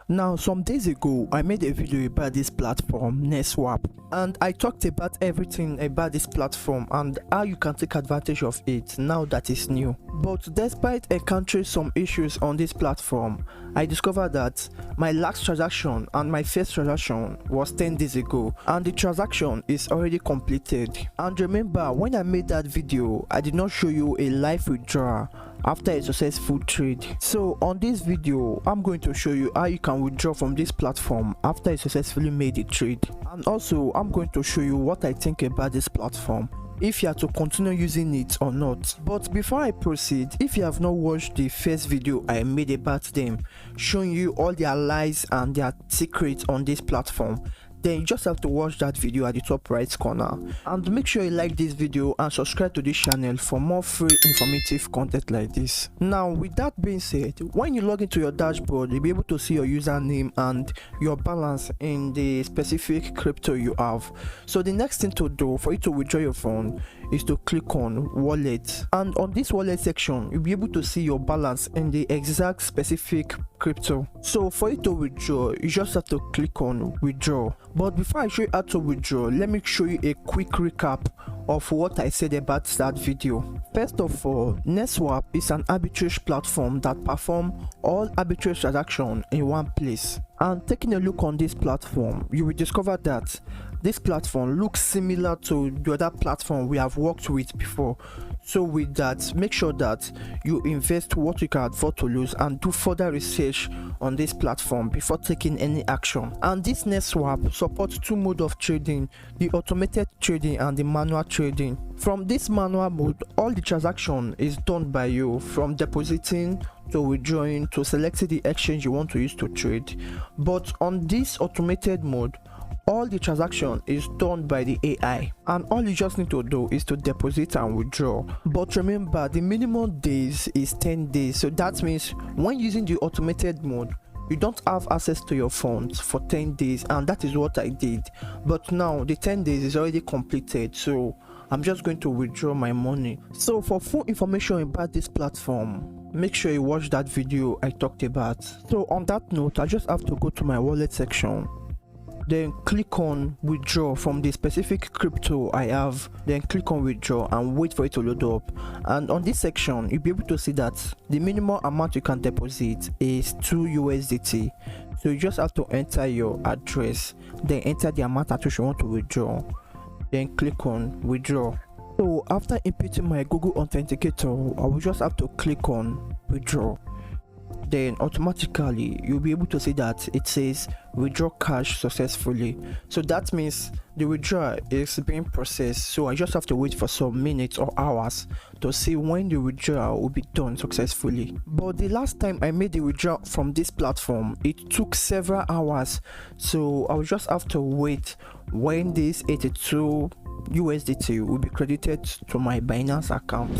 Now, some days ago, I made a video about this platform, Neswap, and I talked about everything about this platform and how you can take advantage of it now that it's new. But despite encountering some issues on this platform, I discovered that my last transaction and my first transaction was 10 days ago, and the transaction is already completed. And remember, when I made that video, I did not show you a live withdrawal after a successful trade. So on this video, I'm going to show you how you can withdraw from this platform after you successfully made a trade, and also I'm going to show you what I think about this platform, if you are to continue using it or not. But before I proceed, if you have not watched the first video I made about them, showing you all their lies and their secrets on this platform, then you just have to watch that video at the top right corner. And make sure you like this video and subscribe to this channel for more free informative content like this. Now, with that being said, when you log into your dashboard, you'll be able to see your username and your balance in the specific crypto you have. So the next thing to do for you to withdraw your fund is to click on wallet, and on this wallet section you'll be able to see your balance in the exact specific crypto. So for you to withdraw, you just have to click on withdraw. But before I show you how to withdraw, let me show you a quick recap of what I said about that video. First of all, Neswap is an arbitrage platform that performs all arbitrage transactions in one place. And taking a look on this platform, you will discover that this platform looks similar to the other platform we have worked with before. So with that, make sure that you invest what you can afford to lose and do further research on this platform before taking any action. And this Neswap supports two modes of trading: the automated trading and the manual trading. From this manual mode, all the transaction is done by you, from depositing to withdrawing to selecting the exchange you want to use to trade. But on this automated mode, all the transaction is done by the AI, and all you just need to do is to deposit and withdraw. But remember, the minimum days is 10 days, so that means when using the automated mode, you don't have access to your funds for 10 days, and that is what I did. But now the 10 days is already completed, so I'm just going to withdraw my money. So for full information about this platform, make sure you watch that video I talked about. So on that note, I just have to go to my wallet section, then click on withdraw from the specific crypto I have, then click on withdraw and wait for it to load up. And on this section, you'll be able to see that the minimum amount you can deposit is 2 USDT. So you just have to enter your address, then enter the amount at which you want to withdraw, then click on withdraw. So after inputting my Google Authenticator, I will just have to click on withdraw. Then automatically you'll be able to see that it says withdraw cash successfully. So that means the withdrawal is being processed. So I just have to wait for some minutes or hours to see when the withdrawal will be done successfully. But the last time I made the withdrawal from this platform, it took several hours, so I will just have to wait when this 82 USDT will be credited to my Binance account.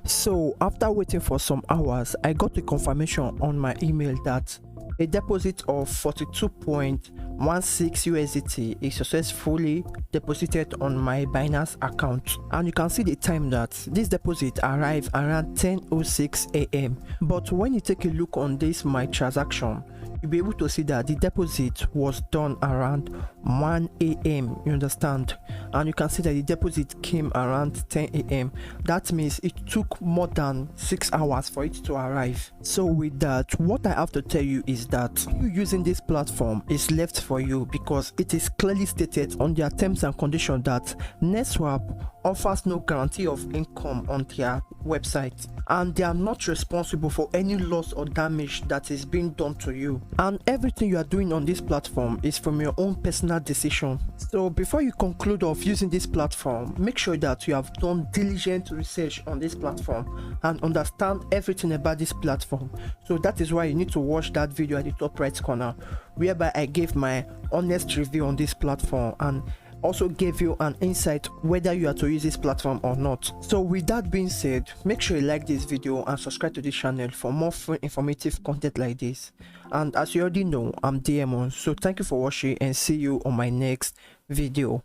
So after waiting for some hours, I got a confirmation on my email that a deposit of 42.16 USDT is successfully deposited on my Binance account. And you can see the time that this deposit arrived around 10:06 AM. But when you take a look on this my transaction, you'll be able to see that the deposit was done around 1 AM, you understand? And you can see that the deposit came around 10 AM. That means it took more than 6 hours for it to arrive. So with that, what I have to tell you is that you using this platform is left for you, because it is clearly stated on their terms and conditions that Neswap offers no guarantee of income on their website, and they are not responsible for any loss or damage that is being done to you, and everything you are doing on this platform is from your own personal decision. So before you conclude of using this platform, make sure that you have done diligent research on this platform and understand everything about this platform. So that is why you need to watch that video at the top right corner, whereby I gave my honest review on this platform and also gave you an insight whether you are to use this platform or not. So with that being said, make sure you like this video and subscribe to this channel for more free informative content like this. And as you already know, I'm Demon, so thank you for watching and see you on my next video.